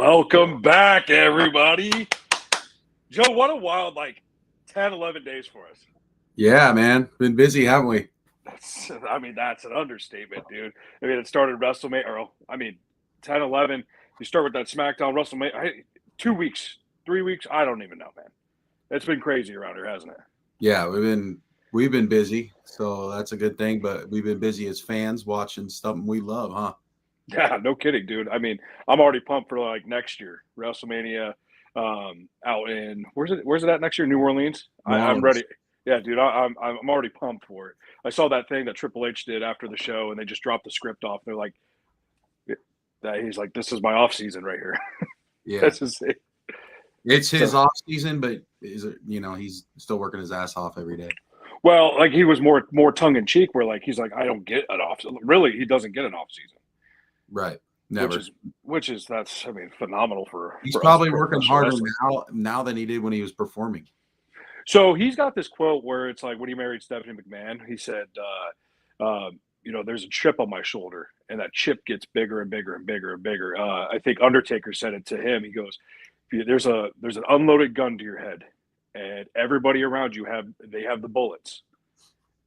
Welcome back, everybody. Joe, what a wild, 10, 11 days for us. Yeah, man. Been busy, haven't we? That's an understatement, dude. It started WrestleMania, 10, 11. You start with that SmackDown WrestleMania. 2 weeks, 3 weeks, I don't even know, man. It's been crazy around here, hasn't it? Yeah, we've been busy, so that's a good thing. But we've been busy as fans watching something we love, huh? Yeah, no kidding, dude. I'm already pumped for next year, WrestleMania, out in where's it at next year? New Orleans. I'm Marlins. ready. Yeah, dude. I'm already pumped for it. I saw that thing that Triple H did after the show, and they just dropped the script off. They're like, he's like, this is my off season right here. Yeah, That's just it. it's his off season, but he's still working his ass off every day. Well, he was more tongue in cheek, where he's like, I don't get an off. Really, he doesn't get an off season. Right. Never. That's phenomenal for. He's for probably us working harder now than he did when he was performing. So he's got this quote where it's like when he married Stephanie McMahon, he said, there's a chip on my shoulder, and that chip gets bigger and bigger and bigger and bigger. I think Undertaker said it to him. He goes, there's an unloaded gun to your head, and everybody around you have the bullets.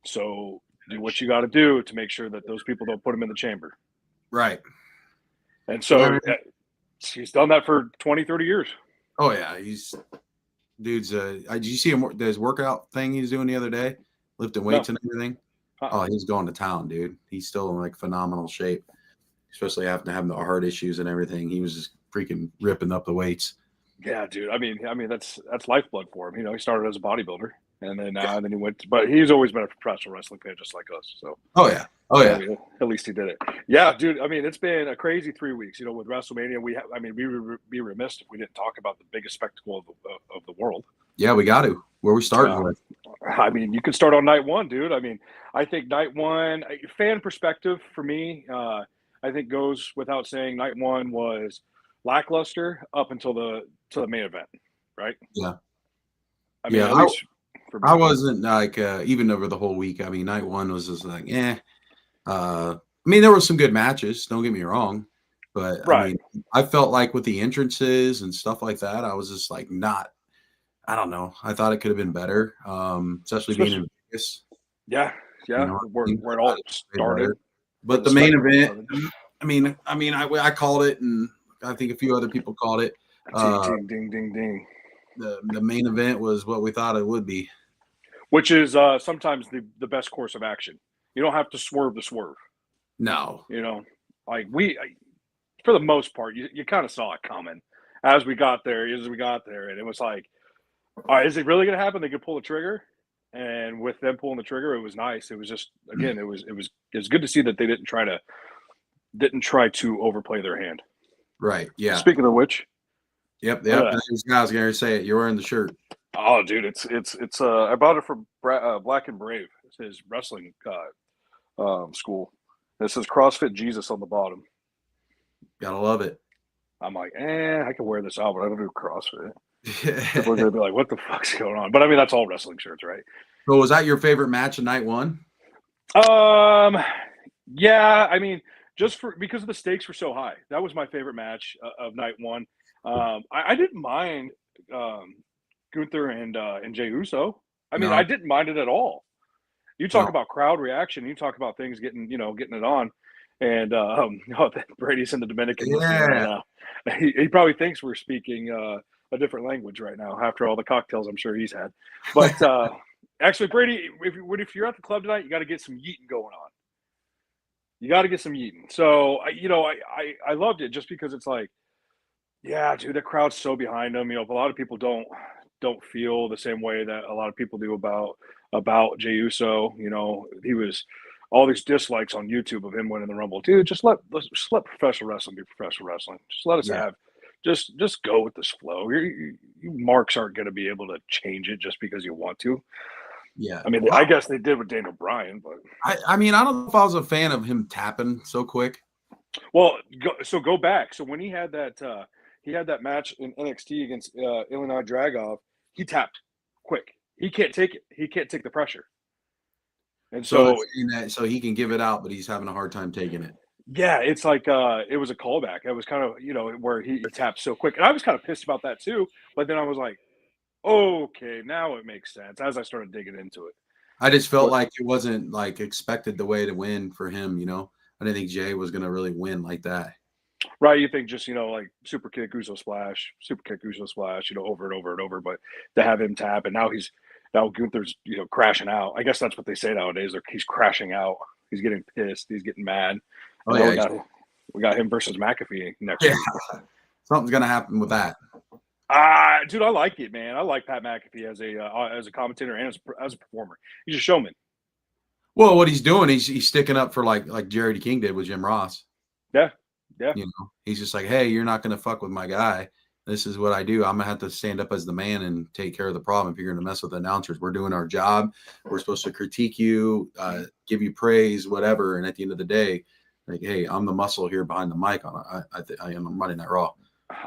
So do what you got to do to make sure that those people don't put them in the chamber. Right. And so he's done that for 20, 30 years. Oh yeah, dude's did you see him his workout thing he's doing the other day, lifting weights and everything? Oh, he's going to town, dude. He's still in phenomenal shape, especially after having the heart issues and everything. He was just freaking ripping up the weights. Yeah, dude. That's lifeblood for him. He started as a bodybuilder, and then he went. But he's always been a professional wrestling fan, just like us. So. Oh yeah. At least he did it. Yeah, dude. It's been a crazy 3 weeks. With WrestleMania, we would be remiss if we didn't talk about the biggest spectacle of the world. Yeah, we got to. Where we starting with? You can start on night one, dude. I think night one, fan perspective for me, I think goes without saying. Night one was lackluster up until the main event, right? Yeah. I wasn't even over the whole week. Night one was just there were some good matches. Don't get me wrong, but right. I felt like with the entrances and stuff like that, I was just not. I don't know. I thought it could have been better, especially being in Vegas. Yeah. Where it all started. But the main event, I called it, and I think a few other people called it. Ding, ding, ding, ding. The main event was what we thought it would be. Which is sometimes the best course of action. You don't have to swerve the swerve. No. For the most part, you kind of saw it coming as we got there, and it was like, all right, is it really going to happen? They could pull the trigger, and with them pulling the trigger, it was nice. It was just, again, it was good to see that they didn't try to overplay their hand. Right. Yeah. Speaking of which. Yep. I was going to say it. You're wearing the shirt. Oh, dude, it's I bought it from Black and Brave. It's his wrestling school. It says CrossFit Jesus on the bottom. Gotta love it. I'm like, I can wear this out, but I don't do CrossFit. People are gonna be like, what the fuck's going on? But that's all wrestling shirts, right? So was that your favorite match of night one? Yeah, just because the stakes were so high. That was my favorite match of night one. I didn't mind Gunther and Jey Uso. I didn't mind it at all. You talk about crowd reaction. You talk about things getting it on. And Brady's in the Dominican. Yeah. He probably thinks we're speaking a different language right now after all the cocktails I'm sure he's had. But actually, Brady, if you're at the club tonight, you got to get some yeeting going on. You got to get some yeeting. So I loved it just because it's like, yeah, dude, the crowd's so behind him. A lot of people don't feel the same way that a lot of people do about Jey Uso. He was all these dislikes on YouTube of him winning the Rumble. Dude, just let professional wrestling be professional wrestling. Just let us have. Just go with this flow. You marks aren't going to be able to change it just because you want to. Yeah. I guess they did with Daniel Bryan, but I don't know if I was a fan of him tapping so quick. Well, go back. So when he had that match in NXT against Illinois Dragov, he tapped quick. He can't take it. He can't take the pressure. And so he can give it out, but he's having a hard time taking it. Yeah, it's like it was a callback. It was kind of where he tapped so quick, and I was kind of pissed about that too. But then I was like, okay, now it makes sense as I started digging into it. I just felt But like it wasn't like expected the way to win for him. I didn't think Jay was gonna really win like that. right, you think just like super kick Uso splash, over and over and over. But to have him tap, and now Gunther's crashing out. I guess that's what they say nowadays. He's crashing out. He's getting pissed. He's getting mad. Oh And now yeah, we got him versus McAfee next yeah. week. Something's gonna happen with that. Dude, I like it, man. I like Pat McAfee as a commentator and as a performer. He's a showman. Well, what he's doing, he's sticking up for like Jerry King did with Jim Ross. Yeah, yeah. He's just like, hey, you're not gonna fuck with my guy. This is what I do. I'm gonna have to stand up as the man and take care of the problem. If you're gonna mess with the announcers, we're doing our job. We're supposed to critique you, give you praise, whatever. And at the end of the day, like, hey, I'm the muscle here behind the mic. I am running that Raw.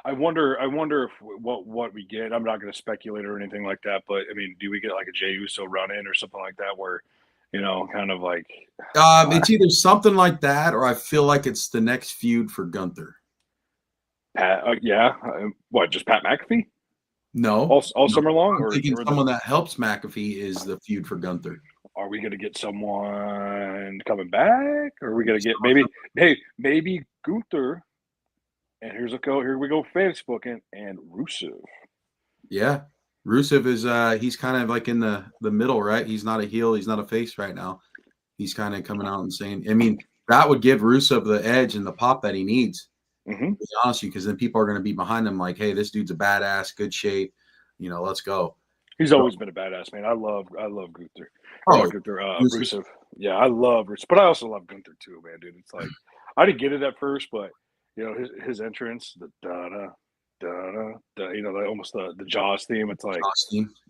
I wonder if what we get. I'm not going to speculate or anything like that, but I mean, do we get like a Jey Uso run in or something like that, where kind of like It's either something like that, or I feel like it's the next feud for Gunther. Pat? Yeah, what? Just Pat McAfee? No, All summer long, I'm or thinking someone that helps McAfee is the feud for Gunther. are we going to get someone coming back? Or are we going to get maybe Gunther? And here we go, fantasy booking and Rusev. Yeah, Rusev is he's kind of like in the middle, right? He's not a heel, he's not a face right now. He's kind of coming out and saying, I mean, that would give Rusev the edge and the pop that he needs. Mm-hmm. To be honest with you, because then people are going to be behind him like, hey, this dude's a badass, good shape, let's go. He's always been a badass, man. I love Gunther. Rusev. Rusev. Yeah, I love Rusev, but I also love Gunther too, man, dude. It's like I didn't get it at first, but his entrance, the da da da da, almost the Jaws theme. It's like,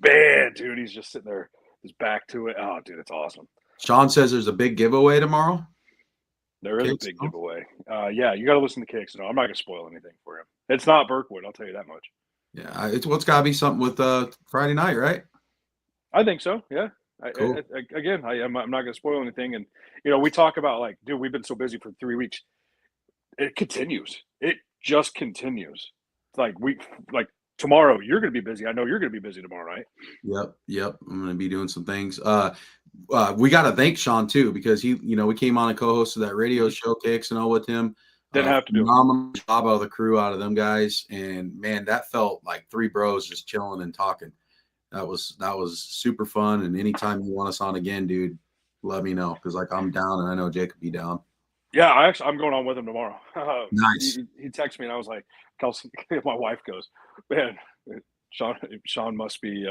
man, dude, he's just sitting there, his back to it. Oh, dude, it's awesome. Sean says there's a big giveaway tomorrow. There is a big giveaway. Yeah, you got to listen to Kicks. No, I'm not gonna spoil anything for him. It's not Berkwood, I'll tell you that much. Yeah, it's got to be something with Friday night, right? I think so. Yeah. Cool. I'm not going to spoil anything. And, we talk about like, dude, we've been so busy for 3 weeks. It continues. It just continues. Like tomorrow, you're going to be busy. I know you're going to be busy tomorrow, right? Yep. I'm going to be doing some things. We got to thank Sean too, because he, we came on and co-hosted that radio show Kicks and all with him. Didn't have to do phenomenal job out of the crew, out of them guys. And man, that felt like three bros just chilling and talking. That was super fun. And anytime you want us on again, dude, let me know. Cause like I'm down and I know Jake could be down. Yeah, I'm going on with him tomorrow. Nice. He texted me and I was like, Kelsey, my wife goes, man, Sean must be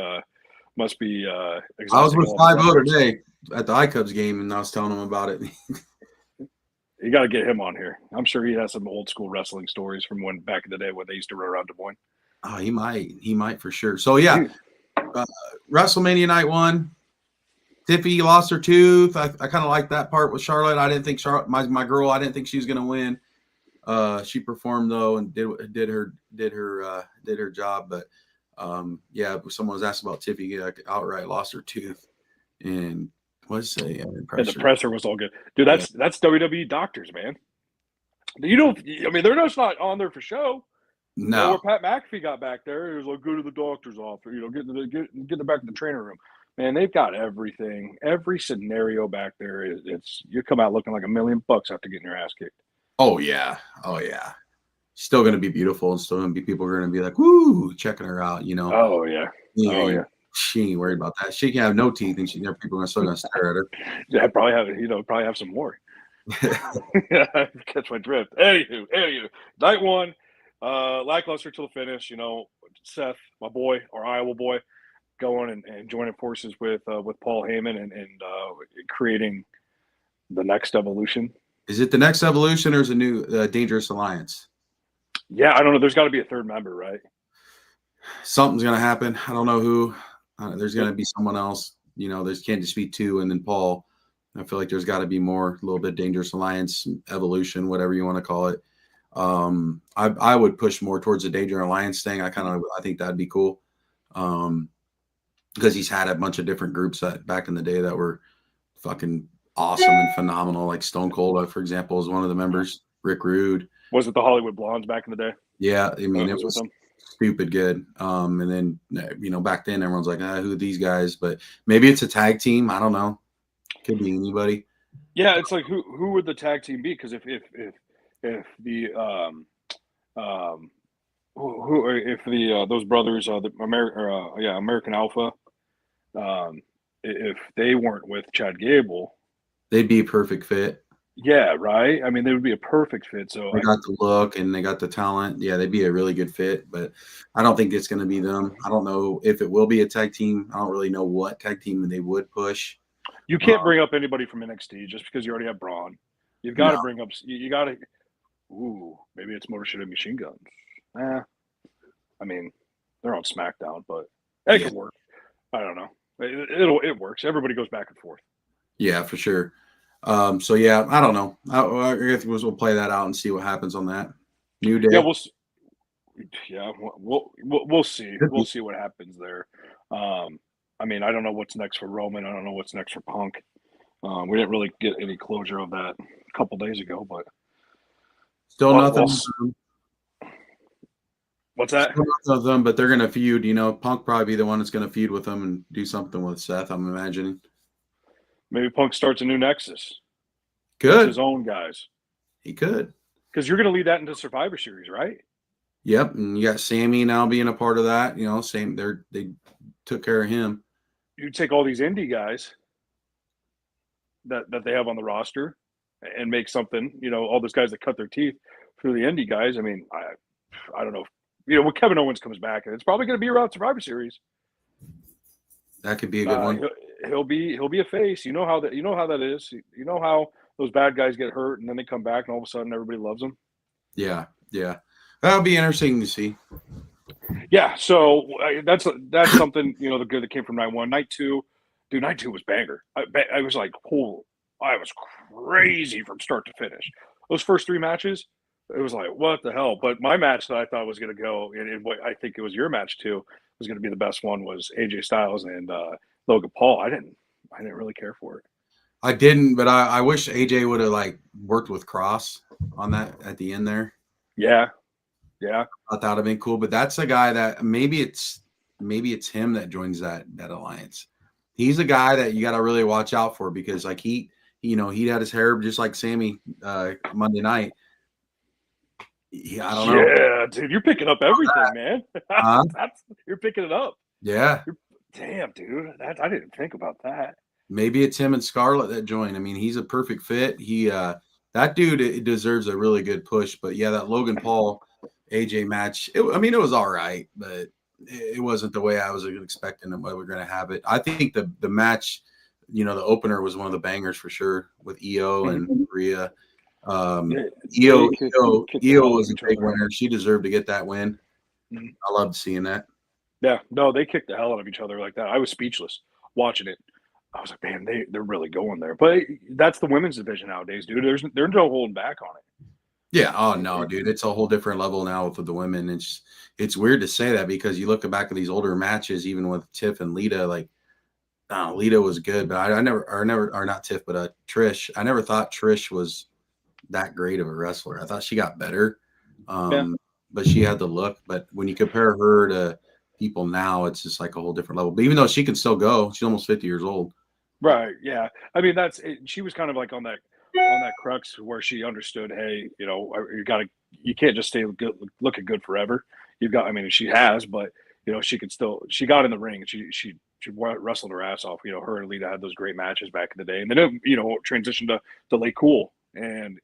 exhausting. I was with 5-0 today at the iCubs game and I was telling him about it. You got to get him on here. I'm sure he has some old school wrestling stories from when back in the day when they used to run around Des Moines. Oh, he might for sure. So yeah, WrestleMania night 1. Tiffy lost her tooth. I kind of like that part with Charlotte. I didn't think Charlotte, my girl, I didn't think she was gonna win. She performed though and did her job. But yeah, someone was asked about Tiffy outright lost her tooth, and what's the and the presser was all good, dude. That's WWE doctors, man. I mean, they're just not on there for show. No, where Pat McAfee got back there, he was like, go to the doctor's office, get back to the training room. Man, they've got everything, every scenario back there. It's you come out looking like $1 million after getting your ass kicked. Oh yeah. Still gonna be beautiful, and still gonna be people are gonna be like, woo, checking her out. Oh yeah. She ain't worried about that. She can have no teeth, and people are still gonna stare at her. Yeah, probably have some more. Catch my drift. Anywho, night 1, lackluster till the finish. Seth, my boy, our Iowa boy, going and joining forces with Paul Heyman and creating the next evolution. Is it the next evolution or is it a new Dangerous Alliance? Yeah, I don't know. There's got to be a third member, right? Something's gonna happen. I don't know who. There's gonna be someone else. There can't just be 2 and then Paul. I feel like there's got to be more, a little bit Dangerous Alliance, evolution, whatever you want to call it. I would push more towards the Dangerous Alliance thing. I think that'd be cool. Because he's had a bunch of different groups that back in the day that were fucking awesome and phenomenal. Like Stone Cold, for example, was one of the members. Rick Rude. Was it the Hollywood Blondes back in the day? Yeah, I mean, it was stupid good. And then, back then everyone's like, who are these guys? But maybe it's a tag team. I don't know. Could be anybody. Yeah, it's like who would the tag team be? Because if the if the those brothers the American Alpha, if they weren't with Chad Gable, they'd be a perfect fit. Yeah, right. I mean, they would be a perfect fit. So they got the look and they got the talent. Yeah, they'd be a really good fit. But I don't think it's going to be them. I don't know if it will be a tag team. I don't really know what tag team they would push. You can't bring up anybody from NXT just because you already have Braun. You've got to bring up. You got to. Ooh, maybe it's Motor City Machine Guns. I mean, they're on SmackDown, but it could work. I don't know. It works. Everybody goes back and forth. Yeah, for sure. So yeah, I don't know. I guess we'll play that out and see what happens on that. New Day. Yeah, we'll see. We'll see what happens there. I mean, I don't know what's next for Roman. I don't know what's next for Punk. We didn't really get any closure of that a couple days ago, but still nothing. What's that? Still nothing of them, but they're going to feud. Punk probably be the one that's going to feud with them and do something with Seth. I'm imagining. Maybe Punk starts a new Nexus. Good. His own guys. He could. Because you're going to lead that into Survivor Series, right? Yep, and you got Sammy now being a part of that. They took care of him. You take all these indie guys that they have on the roster and make something. All those guys that cut their teeth for the indie guys. I mean, I don't know. When Kevin Owens comes back, and it's probably going to be around Survivor Series. That could be a good one. He'll be a face. You know how that is. You know how those bad guys get hurt and then they come back and all of a sudden everybody loves them. Yeah. That'll be interesting to see. Yeah, so that's something the good that came from night one. Night two was banger. I was like, I was crazy from start to finish. Those first three matches, it was like, what the hell? But my match that I thought was going to go, and what I think it was your match too, was going to be the best one, was AJ Styles and Logan Paul. I didn't really care for it. I didn't, but I wish AJ would have worked with Cross on that at the end there. Yeah. I thought that would have been cool, but that's a guy that maybe it's him that joins that alliance. He's a guy that you got to really watch out for because he had his hair just like Sammy Monday night. Yeah, I don't know. Yeah, dude, you're picking up everything, man. You're picking it up. Yeah. Damn, dude, I didn't think about that. Maybe it's him and Scarlett that join. I mean, he's a perfect fit. That dude deserves a really good push. But yeah, that Logan Paul AJ match, it was all right, but it wasn't the way I was expecting them. We're going to have it. I think the match, the opener was one of the bangers for sure with EO and Rhea. EO was a big winner. She deserved to get that win. I loved seeing that. Yeah, no, they kicked the hell out of each other like that. I was speechless watching it. I was like, man, they're really going there. But that's the women's division nowadays, dude. There's no holding back on it. Yeah. Oh no, dude. It's a whole different level now with the women. It's weird to say that because you look back at these older matches, even with Tiff and Lita, Lita was good, but I never, not Tiff, but Trish. I never thought Trish was that great of a wrestler. I thought she got better. But she had the look. But when you compare her to people now, it's just like a whole different level. But even though she can still go, she's almost 50 years old. Right. Yeah. I mean, she was kind of like on that crux where she understood, hey, you can't just stay looking good forever. She has, but she got in the ring and she wrestled her ass off. Her and Lita had those great matches back in the day, and then transitioned to Lay Cool, and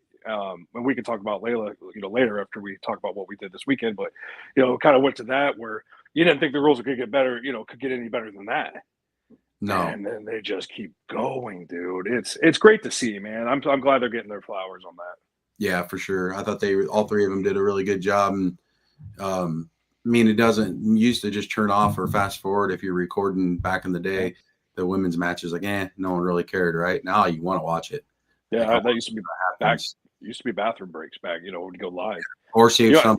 we can talk about Layla, later after we talk about what we did this weekend. But kind of went to that where you didn't think the rules could get better, could get any better than that. No, and then they just keep going, dude. It's great to see, man. I'm glad they're getting their flowers on that. Yeah, for sure. I thought all three of them did a really good job. And it doesn't used to just turn off or fast forward if you're recording back in the day. The women's matches, no one really cared. Right now, you want to watch it. Yeah, that used to be back. Used to be bathroom breaks back. When you go live, or see if some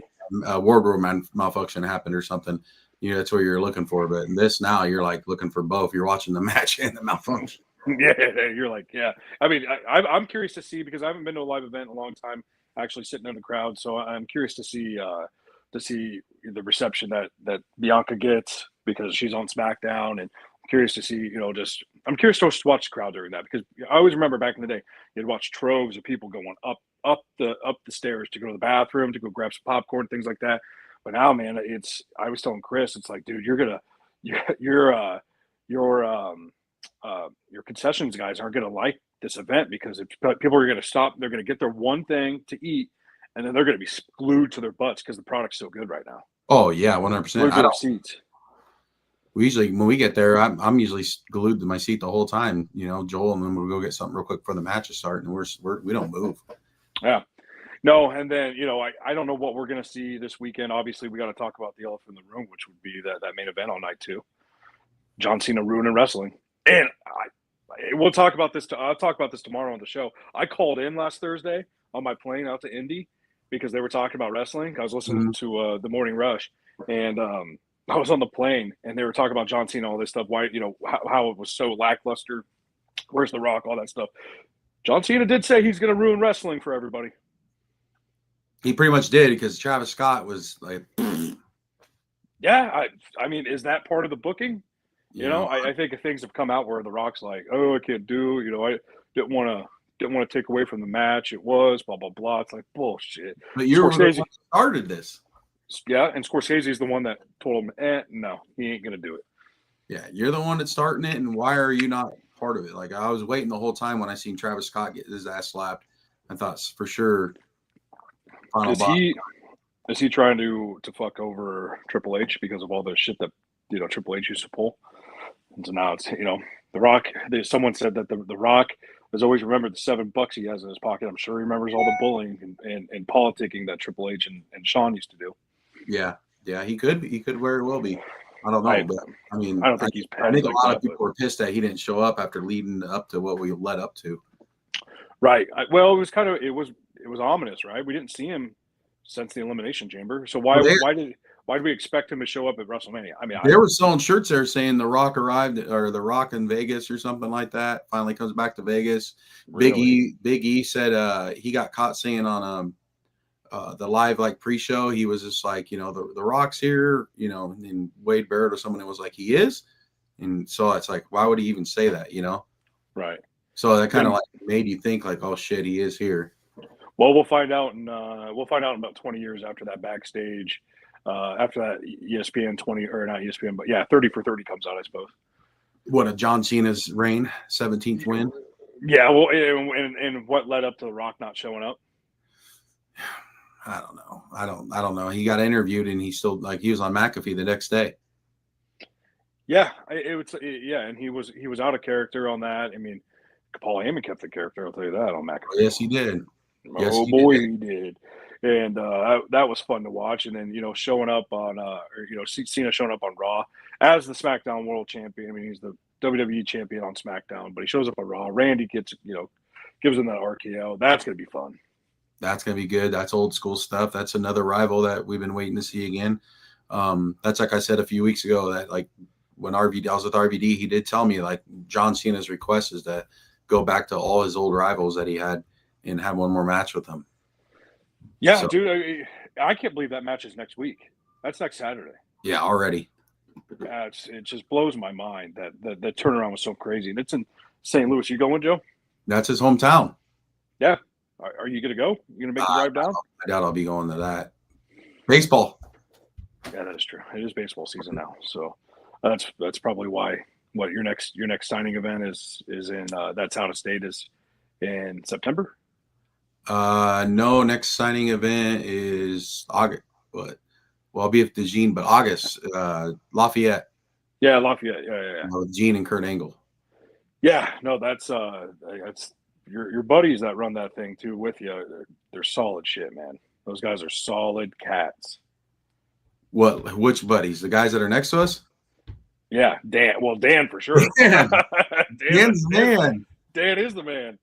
wardrobe malfunction happened or something. That's what you're looking for. But in this now, you're looking for both. You're watching the match and the malfunction. Yeah, you're like, yeah. I mean, I'm curious to see because I haven't been to a live event in a long time, actually sitting in the crowd. So I'm curious to see the reception that Bianca gets because she's on SmackDown, and I'm curious to see, just I'm curious to watch the crowd during that because I always remember back in the day, you'd watch troves of people going up the stairs to go to the bathroom, to go grab some popcorn, things like that. But now, man, I was telling Chris, it's like, dude, you're your concessions guys aren't going to like this event because if people are going to stop, they're going to get their one thing to eat, and then they're going to be glued to their butts because the product's so good right now. Oh yeah, 100%. Glued to their seats. We usually, when we get there, I'm usually glued to my seat the whole time. Joel, and then we'll go get something real quick before the match is starting, and we don't move. Yeah. No, and then I don't know what we're going to see this weekend. Obviously, we got to talk about the elephant in the room, which would be that main event all night too. John Cena ruining wrestling, and we'll talk about this. I'll talk about this tomorrow on the show. I called in last Thursday on my plane out to Indy because they were talking about wrestling. I was listening to the Morning Rush, and I was on the plane, and they were talking about John Cena, all this stuff. Why, how it was so lackluster. Where's The Rock? All that stuff. John Cena did say he's going to ruin wrestling for everybody. He pretty much did because Travis Scott was like, yeah. I mean, is that part of the booking? I think things have come out where The Rock's like, oh, I can't do. I didn't want to take away from the match. It was blah blah blah. It's like bullshit. But you're the one that started this. Yeah, and Scorsese's the one that told him, no, he ain't gonna do it. Yeah, you're the one that's starting it, and why are you not part of it? Like I was waiting the whole time when I seen Travis Scott get his ass slapped. I thought for sure. Is he trying to fuck over Triple H because of all the shit that Triple H used to pull? And so now it's The Rock. Someone said that the Rock has always remembered the $7 he has in his pocket. I'm sure he remembers all the bullying and politicking that Triple H and Shawn used to do. Yeah, he could very well be. I don't know, but I mean, I don't think he's. I think a lot of people were pissed that he didn't show up after leading up to what we led up to. Right. Well, it was ominous, right? We didn't see him since the Elimination Chamber. So why did we expect him to show up at WrestleMania? I mean, they were selling shirts there saying The Rock arrived, or The Rock in Vegas or something like that. Finally comes back to Vegas. Really? Big E said he got caught saying on the live pre-show, he was just like, the Rock's here, and Wade Barrett or someone was like, he is, and so it's like, why would he even say that, Right. So that kind of made you think like, oh shit, he is here. Well, we'll find out in about 20 years after that backstage. After that ESPN 20 or not ESPN, but yeah, 30 for 30 comes out, I suppose. What a John Cena's reign, 17th win. Yeah, well, and what led up to The Rock not showing up? I don't know. I don't know. He got interviewed and he still he was on McAfee the next day. Yeah, and he was out of character on that. I mean, Paul Heyman kept the character. I'll tell you that on McAfee. Yes, he did. He did. And that was fun to watch. And then showing up on Cena showing up on Raw as the SmackDown World Champion. I mean, he's the WWE Champion on SmackDown, but he shows up on Raw. Randy gives him that RKO. That's gonna be fun. That's gonna be good. That's old school stuff. That's another rival that we've been waiting to see again. That's like I said a few weeks ago that when I was with RVD, he did tell me John Cena's request is to go back to all his old rivals that he had and have one more match with them. Yeah, so, dude, I can't believe that match is next week. That's next Saturday. Yeah, already. It just blows my mind that the turnaround was so crazy. And it's in St. Louis. You going, Joe? That's his hometown. Yeah. Are you going to go? You going to make the drive down? I doubt I'll be going to that. Baseball. Yeah, that is true. It is baseball season now. So that's probably why your next signing event is in that's out of state is in September. No, next signing event is August. But I'll be at the Gene, but August, Lafayette. Yeah, Lafayette. Yeah. With Gene and Kurt Angle. Yeah, no, that's your buddies that run that thing too with you. They're solid shit, man. Those guys are solid cats. What? Which buddies? The guys that are next to us? Yeah, Dan. Well, Dan for sure. Dan's the man. Dan is the man.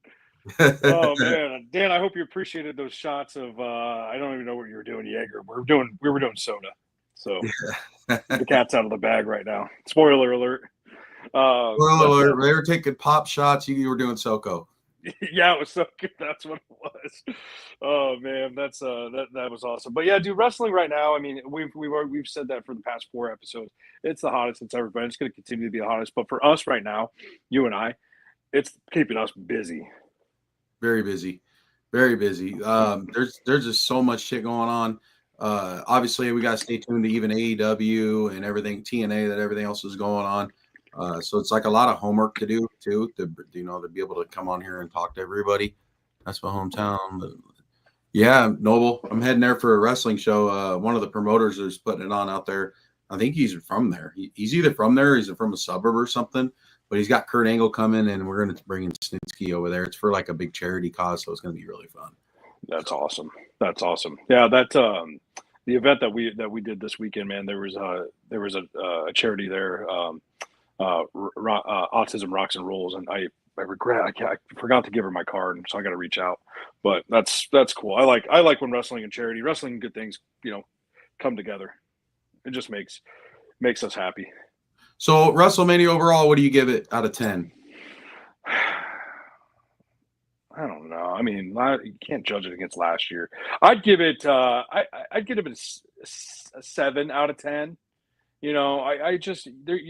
Oh man, Dan! I hope you appreciated those shots of I don't even know what you were doing, Jaeger. We were doing soda, so the cat's out of the bag right now. Spoiler alert. Well, they were taking pop shots. You were doing SoCo. Yeah, it was so good. That's what it was. Oh man, that's that was awesome. But yeah, dude, wrestling right now. I mean, we've said that for the past 4 episodes. It's the hottest it's ever been. It's going to continue to be the hottest. But for us right now, you and I, it's keeping us busy. Very busy, very busy. There's just so much shit going on. Obviously, we got to stay tuned to even AEW and everything, TNA, that everything else is going on. So it's like a lot of homework to do too, to be able to come on here and talk to everybody. That's my hometown. But yeah, Noble. I'm heading there for a wrestling show. One of the promoters is putting it on out there. I think he's from there. He's either from there, or he's from a suburb or something. But he's got Kurt Angle coming, and we're going to bring in Snitsky over there. It's for like a big charity cause, so it's going to be really fun. That's awesome. That's awesome. Yeah, that the event that we did this weekend, man. There was a charity there. Autism Rocks and Rolls, and I regret I forgot to give her my card, so I got to reach out. But that's cool. I like when wrestling and charity, wrestling and good things, come together. It just makes us happy. So WrestleMania overall, what do you give it out of 10? I don't know. I mean, you can't judge it against last year. I'd give it. I'd give it a 7 out of 10. You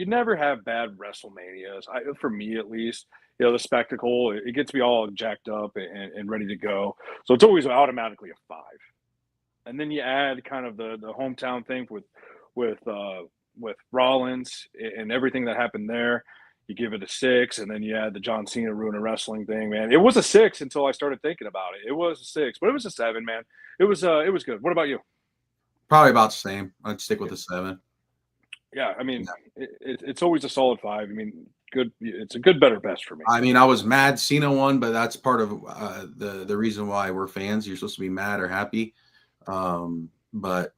never have bad WrestleManias. For me, at least, the spectacle, it gets me all jacked up and ready to go. So it's always automatically a 5. And then you add kind of the hometown thing with Rollins and everything that happened there. You give it a 6, and then you add the John Cena ruin of wrestling thing, man. It was a 6 until I started thinking about it. It was a 6, but it was a 7, man. It was good. What about you? Probably about the same. I'd stick with a 7. Yeah, I mean, it's always a solid 5. I mean, good. It's a good, better, best for me. I mean, I was mad Cena won, but that's part of the reason why we're fans. You're supposed to be mad or happy, but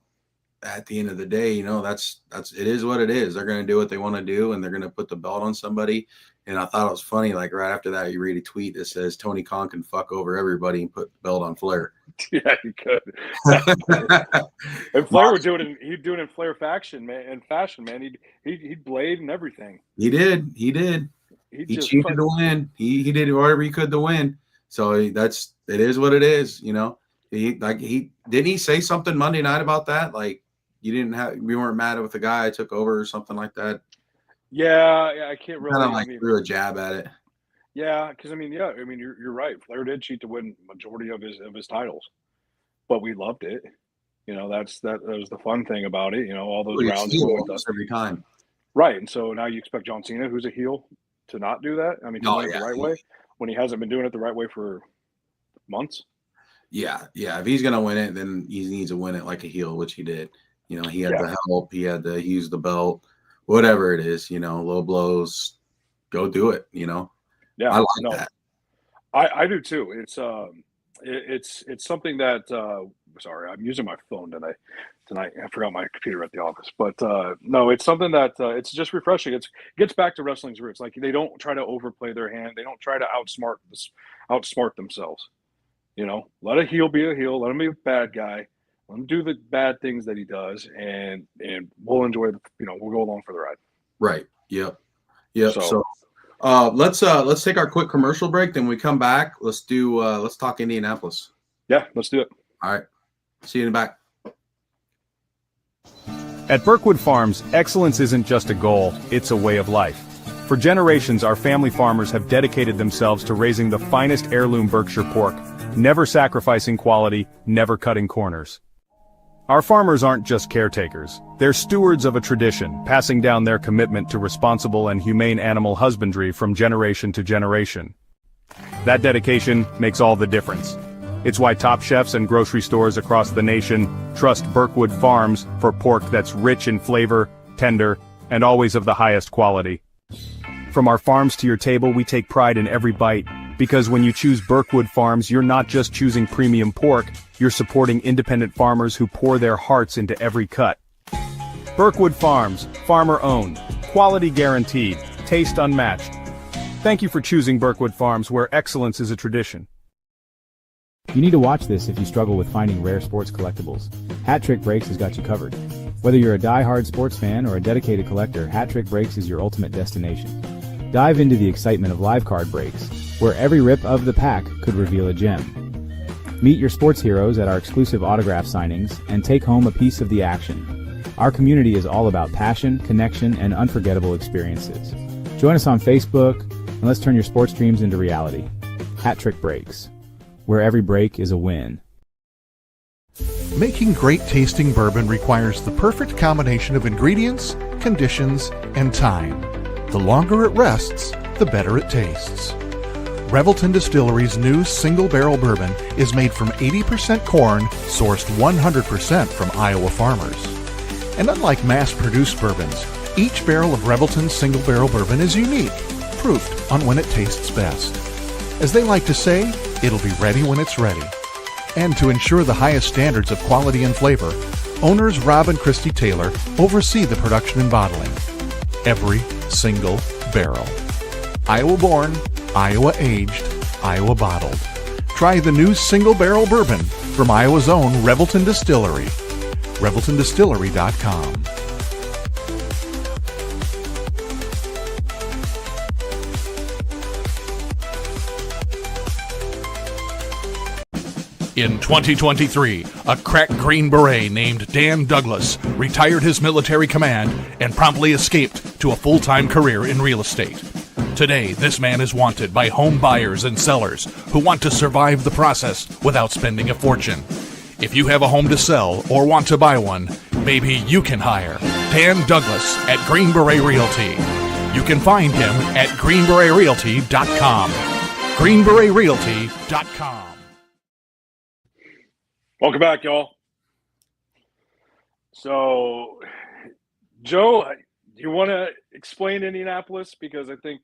at the end of the day, that's it is what it is. They're going to do what they want to do, and they're going to put the belt on somebody. And I thought it was funny. Like right after that, you read a tweet that says Tony Khan can fuck over everybody and put the belt on Flair. Yeah, he could. And Flair would do it. He'd do it in Flair fashion, man. He'd blade and everything. He did. He cheated to win. He did whatever he could to win. So it is what it is. He didn't he say something Monday night about that? Like we weren't mad with the guy I took over or something like that. Yeah, I can't really. Kind of threw a jab at it. Yeah, because you're right. Flair did cheat to win majority of his titles, but we loved it. That was the fun thing about it. All those rounds every time. Right, and so now you expect John Cena, who's a heel, to not do that. I mean, to do it the right way when he hasn't been doing it the right way for months. Yeah. If he's gonna win it, then he needs to win it like a heel, which he did. He had the help. He had to use the belt, whatever it is. Low blows, go do it. Yeah, I like that. I do too. It's something that. Sorry, I'm using my phone tonight. I forgot my computer at the office, but no, it's something that it's just refreshing. It gets back to wrestling's roots. Like they don't try to overplay their hand. They don't try to outsmart themselves. Let a heel be a heel. Let him be a bad guy. Let him do the bad things that he does, and we'll enjoy we'll go along for the ride. Right. Yep. So let's take our quick commercial break. Then when we come back, let's talk Indianapolis. Yeah, let's do it. All right. See you in the back. At Birkwood Farms, excellence isn't just a goal, it's a way of life. For generations, our family farmers have dedicated themselves to raising the finest heirloom Berkshire pork, never sacrificing quality, never cutting corners. Our farmers aren't just caretakers, they're stewards of a tradition, passing down their commitment to responsible and humane animal husbandry from generation to generation. That dedication makes all the difference. It's why top chefs and grocery stores across the nation trust Birkwood Farms for pork that's rich in flavor, tender, and always of the highest quality. From our farms to your table, we take pride in every bite, because when you choose Birkwood Farms, you're not just choosing premium pork, you're supporting independent farmers who pour their hearts into every cut. Birkwood Farms, farmer-owned, quality guaranteed, taste unmatched. Thank you for choosing Birkwood Farms, where excellence is a tradition. You need to watch this if you struggle with finding rare sports collectibles. Hat Trick Breaks has got you covered. Whether you're a die-hard sports fan or a dedicated collector, Hat Trick Breaks is your ultimate destination. Dive into the excitement of live card breaks, where every rip of the pack could reveal a gem. Meet your sports heroes at our exclusive autograph signings and take home a piece of the action. Our community is all about passion, connection, and unforgettable experiences. Join us on Facebook, and let's turn your sports dreams into reality. Hat Trick Breaks, where every break is a win. Making great tasting bourbon requires the perfect combination of ingredients, conditions, and time. The longer it rests, the better it tastes. Revelton Distillery's new single barrel bourbon is made from 80% corn, sourced 100% from Iowa farmers. And unlike mass-produced bourbons, each barrel of Revelton's single barrel bourbon is unique, proofed on when it tastes best. As they like to say, it'll be ready when it's ready. And to ensure the highest standards of quality and flavor, owners Rob and Christy Taylor oversee the production and bottling. Every single barrel. Iowa-born, Iowa-aged, Iowa-bottled. Try the new single barrel bourbon from Iowa's own Revelton Distillery. ReveltonDistillery.com. In 2023, a crack Green Beret named Dan Douglas retired his military command and promptly escaped to a full-time career in real estate. Today, this man is wanted by home buyers and sellers who want to survive the process without spending a fortune. If you have a home to sell or want to buy one, maybe you can hire Dan Douglas at Green Beret Realty. You can find him at greenberetrealty.com. greenberetrealty.com. Welcome back, y'all. So, Joe, do you want to explain Indianapolis? Because I think,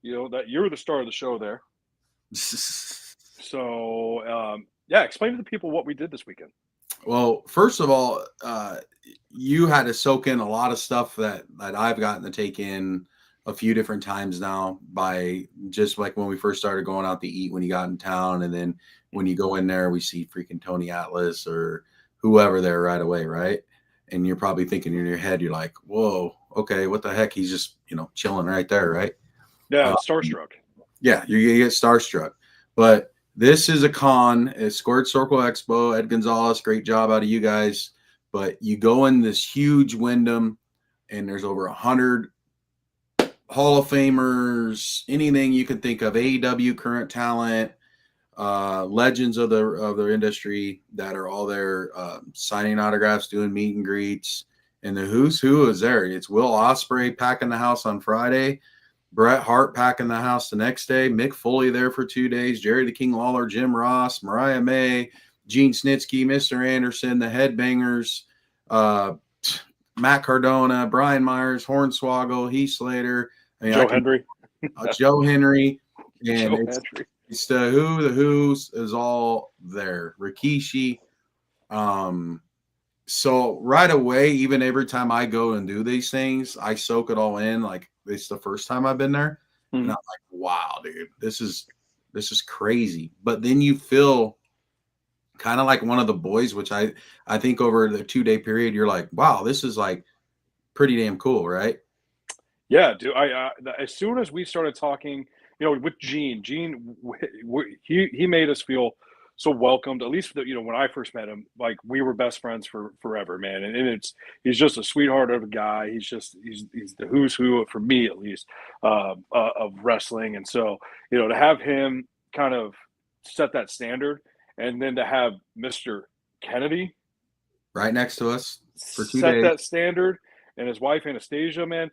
that you're the star of the show there. So, explain to the people what we did this weekend. Well, first of all, you had to soak in a lot of stuff that I've gotten to take in a few different times now, by just like when we first started going out to eat when you got in town. And then when you go in there, we see freaking Tony Atlas or whoever there right away, right? And you're probably thinking in your head, you're like, whoa, okay, what the heck? He's just, chilling right there, right? Yeah, starstruck. Yeah, you're going to get starstruck. But this is a con. It's Scored Circle Expo. Ed Gonzalez, great job out of you guys. But you go in this huge Wyndham, and there's over 100 Hall of Famers, anything you can think of, AEW current talent, legends of the industry that are all there, signing autographs, doing meet and greets. And the who's who is there. It's Will Ospreay packing the house on Friday, Bret Hart packing the house the next day, Mick Foley there for 2 days, Jerry the King Lawler, Jim Ross, Mariah May, Gene Snitsky, Mr. Anderson, the Headbangers, Matt Cardona, Brian Myers, Hornswoggle, Heath Slater, Joe Henry. Joe Henry. And Joe it's, Henry. it's the who's is all there. Rikishi. So right away, even every time I go and do these things, I soak it all in. Like, it's the first time I've been there. And I'm like, wow, dude, this is crazy. But then you feel kind of like one of the boys, which I think over the 2-day period, you're like, wow, this is like pretty damn cool, right? Yeah, dude. As soon as we started talking, with Gene, he made us feel so welcomed. At least, when I first met him, like, we were best friends for forever, man. And he's just a sweetheart of a guy. He's the who's who, for me at least, of wrestling. And so, to have him kind of set that standard, and then to have Mr. Kennedy right next to us for 2 days, set that standard, and his wife Anastasia, man,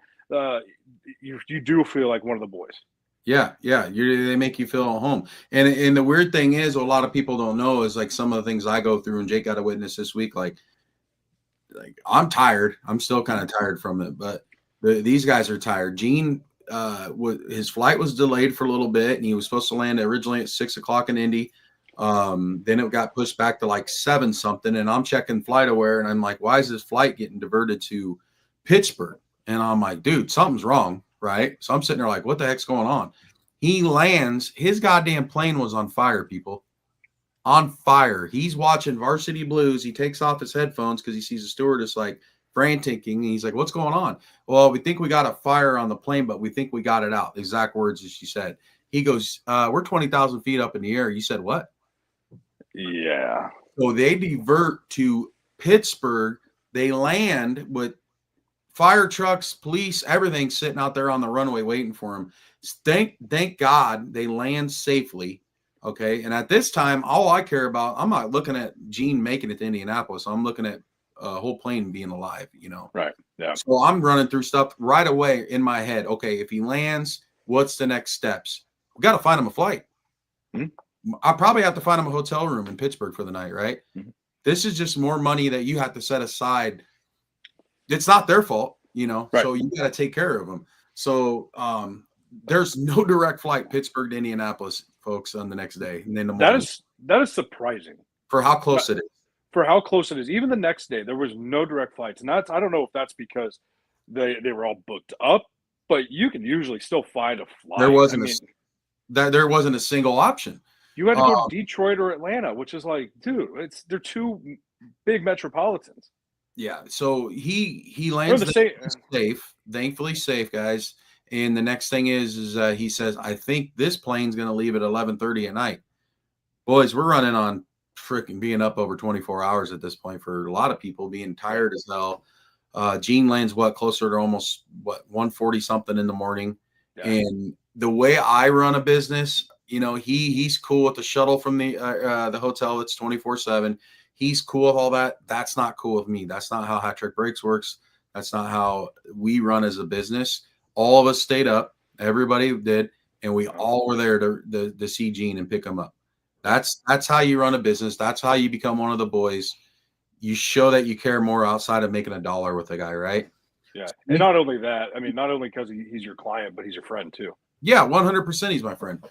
you do feel like one of the boys. Yeah. They make you feel at home. And the weird thing is, what a lot of people don't know is, like, some of the things I go through, and Jake got a witness this week. Like I'm tired. I'm still kind of tired from it, but these guys are tired. Gene, his flight was delayed for a little bit, and he was supposed to land originally at 6:00 in Indy. Then it got pushed back to like 7 something, and I'm checking FlightAware, and I'm like, why is this flight getting diverted to Pittsburgh? And I'm like, dude, something's wrong, right? So I'm sitting there like, what the heck's going on? He lands, his goddamn plane was on fire, people. On fire. He's watching Varsity Blues. He takes off his headphones because he sees a stewardess like franticing. He's like, "What's going on?" Well, we think we got a fire on the plane, but we think we got it out. The exact words as she said. He goes, "We're 20,000 feet up in the air." You said what? Yeah. So they divert to Pittsburgh. They land with fire trucks, police, everything sitting out there on the runway waiting for them. Thank God they land safely. Okay. And at this time, all I care about, I'm not looking at Gene making it to Indianapolis. I'm looking at a whole plane being alive, you know? Right. Yeah. So I'm running through stuff right away in my head. Okay. If he lands, what's the next steps? We got to find him a flight. Mm-hmm. I'll probably have to find him a hotel room in Pittsburgh for the night, right? Mm-hmm. This is just more money that you have to set aside. It's not their fault, you know, right. So you got to take care of them. So there's no direct flight Pittsburgh to Indianapolis, folks, on the next day. And then that is surprising for how close it is. For how close it is. Even the next day, there was no direct flights. And I don't know if that's because they were all booked up, but you can usually still find a flight. There wasn't a single option. You had to go to Detroit or Atlanta, which is like, dude, they're two big metropolitans. Yeah, so he lands safe, thankfully safe, guys. And the next thing is he says, I think this plane's going to leave at 11:30 at night. Boys, we're running on freaking being up over 24 hours at this point for a lot of people, being tired as hell. Gene lands closer to almost 1:40 something in the morning. Yeah. And the way I run a business, you know, he's cool with the shuttle from the hotel that's 24/7. He's cool with all that. That's not cool with me. That's not how Hat Trick Brakes works. That's not how we run as a business. All of us stayed up. Everybody did. And we all were there to see Gene and pick him up. That's how you run a business. That's how you become one of the boys. You show that you care more outside of making a dollar with a guy, right? Yeah. And not only that, I mean, not only because he's your client, but he's your friend too. Yeah, 100% he's my friend.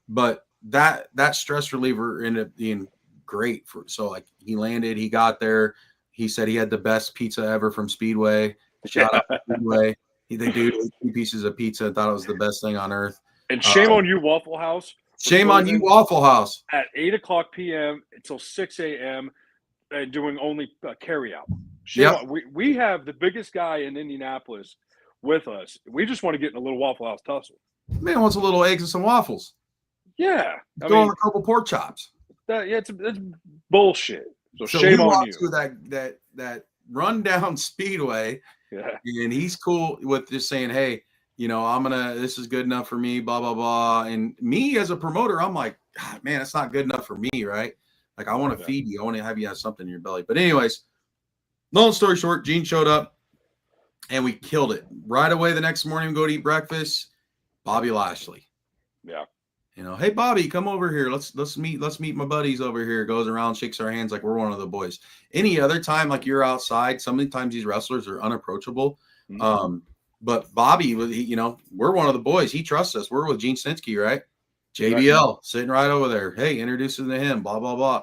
But that stress reliever ended up being great so like he landed, he got there, he said he had the best pizza ever from Speedway. Shout out to Speedway. They do 2 pieces of pizza. Thought it was the best thing on earth. And shame on you, Waffle House. Shame on you, Waffle House. At 8:00 p.m. until 6 a.m. and doing only carry out. We have the biggest guy in Indianapolis with us. We just want to get in a little Waffle House tussle. Man wants a little eggs and some waffles. Yeah, throw on a couple pork chops. It's bullshit. So shame on you. To that rundown Speedway, yeah, and he's cool with just saying, "Hey, you know, this is good enough for me." Blah blah blah. And me as a promoter, I'm like, God, man, it's not good enough for me, right? Like I want to feed you. I want to have you have something in your belly. But anyways, long story short, Gene showed up, and we killed it right away. The next morning, we go to eat breakfast. Bobby Lashley. Yeah. You know, hey Bobby, come over here. Let's meet my buddies over here. Goes around, shakes our hands like we're one of the boys. Any other time, like you're outside, sometimes these wrestlers are unapproachable. Mm-hmm. But Bobby, you know, we're one of the boys. He trusts us. We're with Gene Snitsky, right? JBL sitting right over there. Hey, introducing to him. Blah blah blah.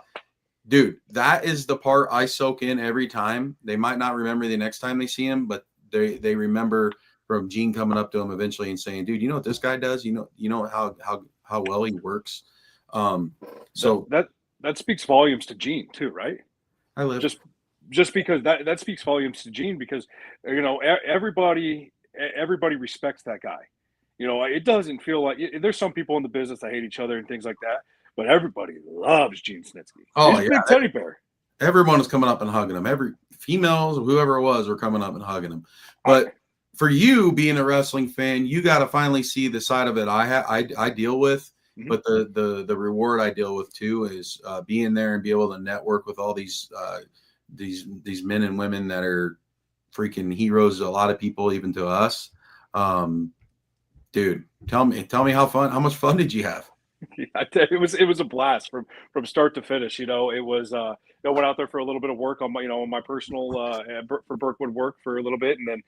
Dude, that is the part I soak in every time. They might not remember the next time they see him, but they remember from Gene coming up to him eventually and saying, "Dude, you know what this guy does? You know how well he works." So that speaks volumes to Gene too, right? I live just because that speaks volumes to Gene because you know everybody respects that guy. You know, it doesn't feel like there's some people in the business that hate each other and things like that, but everybody loves Gene Snitsky. Oh, he's a big teddy bear. Everyone is coming up and hugging him. Every females, whoever it was, were coming up and hugging him. But for you being a wrestling fan, you got to finally see the side of it I deal with, mm-hmm. but the reward I deal with too is being there and be able to network with all these men and women that are freaking heroes to a lot of people, even to us. Dude, tell me how much fun did you have? It was a blast from start to finish. You know, it was I went out there for a little bit of work on my personal for Berkwood work for a little bit, and then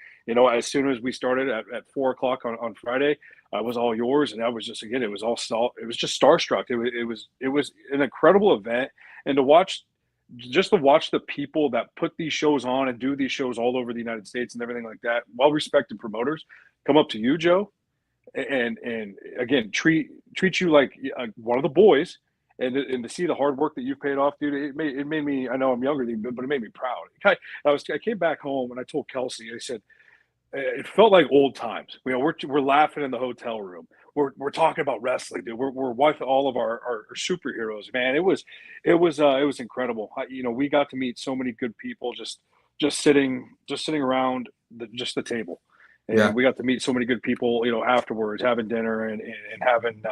as soon as we started at 4:00 on Friday, I was all yours, and I was just it was just starstruck. It was an incredible event, and to watch the people that put these shows on and do these shows all over the United States and everything like that, well-respected promoters come up to you, Joe, and again treat you like one of the boys, and to see the hard work that you've paid off, dude, it made me. I know I'm younger than you, but it made me proud. I came back home and I told Kelsey, I said, it felt like old times. You know, we're laughing in the hotel room. We're talking about wrestling, dude. We're with all of our superheroes, man. It was incredible. You know, we got to meet so many good people just sitting around the table, and Yeah. we got to meet so many good people. You know, afterwards, having dinner and having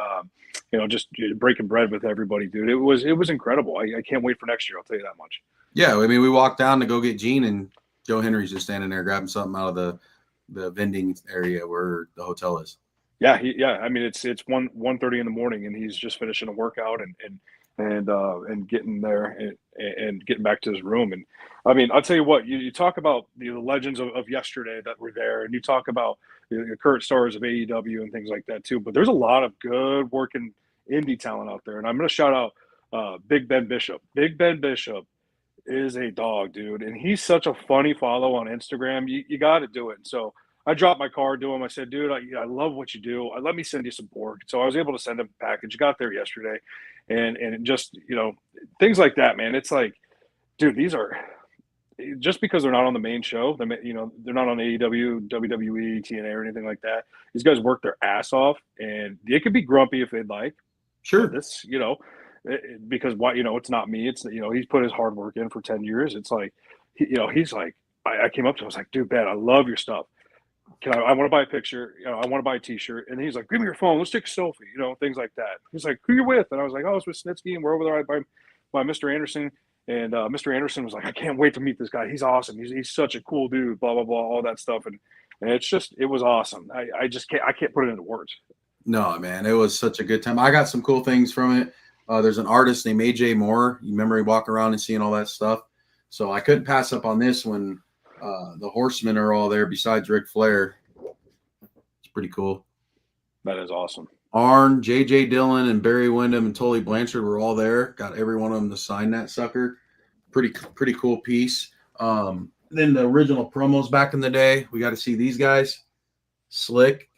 you know, just breaking bread with everybody, dude. It was incredible. I can't wait for next year. I'll tell you that much. Yeah, I mean, we walked down to go get Gene, and Joe Henry's just standing there grabbing something out of the vending area where the hotel is. Yeah, I mean, it's 1:30 in the morning, and he's just finishing a workout and getting there and getting back to his room. And I mean, I'll tell you what, you talk about the legends of yesterday that were there, and you talk about the current stars of AEW and things like that too. But there's a lot of good working indie talent out there, and I'm going to shout out Big Ben Bishop. Big Ben Bishop is a dog, dude, and he's such a funny follow on Instagram. You got to do it. And so I dropped my card to him. I said, dude, I love what you do. Let me send you some pork. So I was able to send him a package. Got there yesterday, and just, you know, things like that, man. It's like, dude, these are, just because they're not on the main show, you know, they're not on AEW, WWE, TNA, or anything like that. These guys work their ass off, and they could be grumpy if they'd like. Sure. This, you know, because why, you know, it's not me. It's, you know, he's put his hard work in for 10 years. It's like, you know, he's like, I came up to him, I was like, dude, Ben, I love your stuff. I want to buy a picture, you know, I want to buy a t-shirt. And he's like, give me your phone, let's take a selfie, you know, things like that. He's like, who you with? And I was like, oh, I was with Snitsky, and we're over there by Mr. Anderson. And Mr. Anderson was like, I can't wait to meet this guy. He's awesome. He's such a cool dude, blah, blah, blah, all that stuff. And it was awesome. I can't put it into words. No, man, it was such a good time. I got some cool things from it. There's an artist named AJ Moore. You remember he walking around and seeing all that stuff. So I couldn't pass up on this when the Horsemen are all there besides Ric Flair. It's pretty cool. That is awesome. Arn, J.J. Dillon, and Barry Windham and Tully Blanchard were all there. Got every one of them to sign that sucker. Pretty cool piece. Then the original promos back in the day, we got to see these guys. Slick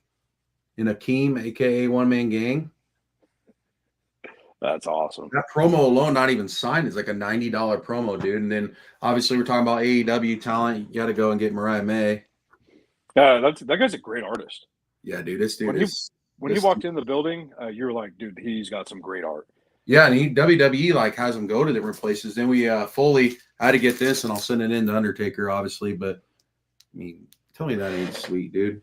and Akeem, a.k.a. One Man Gang. That's awesome. That promo alone, not even signed, is like a $90 promo, dude. And then obviously we're talking about AEW talent. You got to go and get Mariah May. Yeah, that guy's a great artist. Yeah, dude. This dude when he walked in the building, you're like, dude, he's got some great art. Yeah, and WWE like has him go to different places. Then we Foley had to get this, and I'll send it in to Undertaker, obviously. But I mean, tell me that ain't sweet, dude.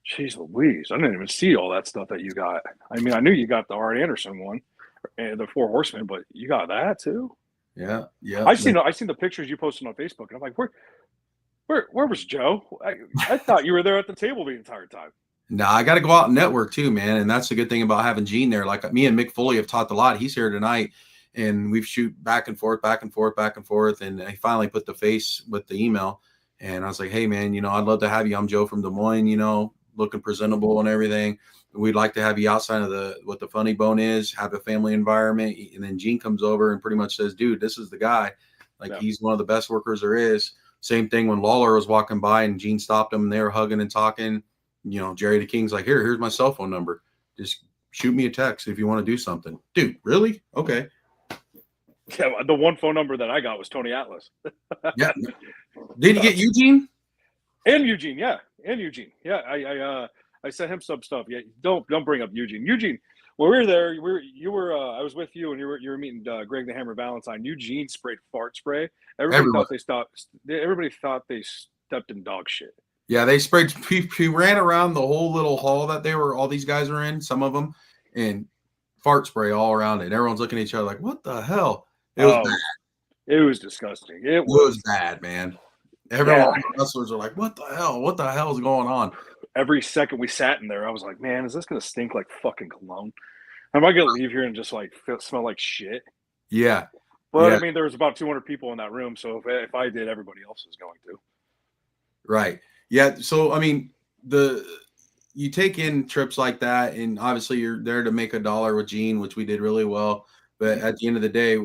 Jeez Louise, I didn't even see all that stuff that you got. I mean, I knew you got the Art Anderson one and the Four Horsemen, but you got that too. Yeah. I seen the pictures you posted on Facebook, and I'm like, where was Joe? I thought you were there at the table the entire time. Nah, I got to go out and network too, man. And that's the good thing about having Gene there. Like me and Mick Foley have talked a lot. He's here tonight, and we've shoot back and forth. And I finally put the face with the email. And I was like, hey, man, you know, I'd love to have you. I'm Joe from Des Moines, you know, looking presentable and everything. We'd like to have you outside of what the funny bone is, have a family environment. And then Gene comes over and pretty much says, dude, this is the guy. Like, yeah. He's one of the best workers there is. Same thing when Lawler was walking by and Gene stopped him and they were hugging and talking. You know, Jerry the King's like, here's my cell phone number. Just shoot me a text if you want to do something. Dude, really? Okay. Yeah, the one phone number that I got was Tony Atlas. Yeah. Did you get Eugene? And Eugene, yeah. Yeah, I sent him some stuff. Yeah, don't bring up Eugene. Eugene, when we were there, I was with you, and you were meeting Greg the Hammer Valentine. Eugene sprayed fart spray. Everybody thought they stepped in dog shit. Yeah, they sprayed. He ran around the whole little hall that all these guys were in, some of them, and fart spray all around it. Everyone's looking at each other like, what the hell? It was bad. It was disgusting. It was bad, man. Everyone, wrestlers are like, what the hell? What the hell is going on? Every second we sat in there, I was like, man, is this going to stink like fucking cologne? Am I going to leave here and just like smell like shit? Yeah. But I mean, there was about 200 people in that room. So if I did, everybody else was going to. Right. Yeah. So, I mean, you take in trips like that, and obviously you're there to make $1 with Gene, which we did really well. But at the end of the day,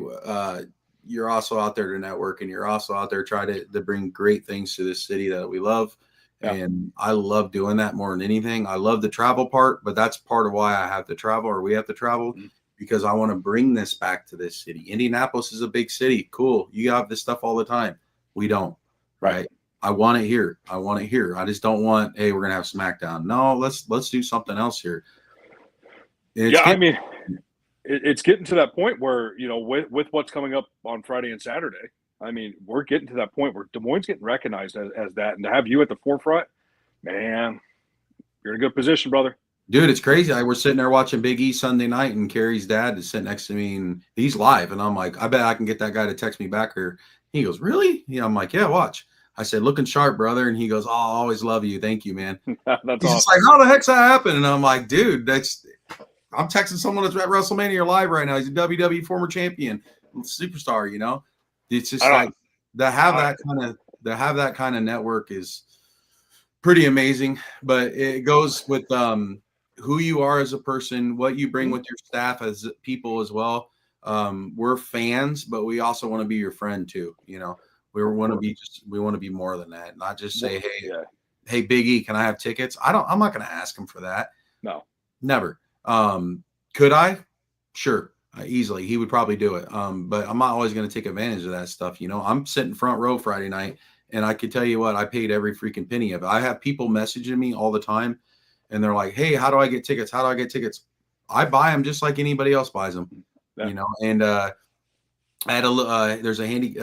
you're also out there to network, and you're also out there trying to bring great things to this city that we love. Yeah. And I love doing that more than anything. I love the travel part, but that's part of why I have to travel, or we have to travel, because I want to bring this back to this city. Indianapolis is a big city. Cool. You have this stuff all the time. We don't. Right. I want it here. I want it here. I just don't want, hey, we're going to have SmackDown. No, let's do something else here. It's getting to that point where, with what's coming up on Friday and Saturday, we're getting to that point where Des Moines getting recognized as that. And to have you at the forefront, man, you're in a good position, brother. Dude, it's crazy. We're sitting there watching Big E Sunday night, and Carrie's dad is sitting next to me, and he's live. And I'm like, I bet I can get that guy to text me back here. He goes, really? Yeah, I'm like, yeah, watch. I said, looking sharp, brother. And he goes, oh, I always love you. Thank you, man. That's He's awesome. just like, how the heck's that happen? And I'm like, dude, I'm texting someone that's at WrestleMania live right now. He's a WWE former champion, superstar, It's just like to have that kind of network is pretty amazing. But it goes with who you are as a person, what you bring with your staff as people as well. We're fans, but we also want to be your friend too. We want to be more than that. Not just say, hey, Big E, can I have tickets? I'm not going to ask him for that. No, never. Could I? Sure. Easily. He would probably do it. But I'm not always going to take advantage of that stuff. I'm sitting front row Friday night, and I can tell you what, I paid every freaking penny of it. I have people messaging me all the time, and they're like, hey, how do I get tickets? How do I get tickets? I buy them just like anybody else buys them, and, I had there's a handy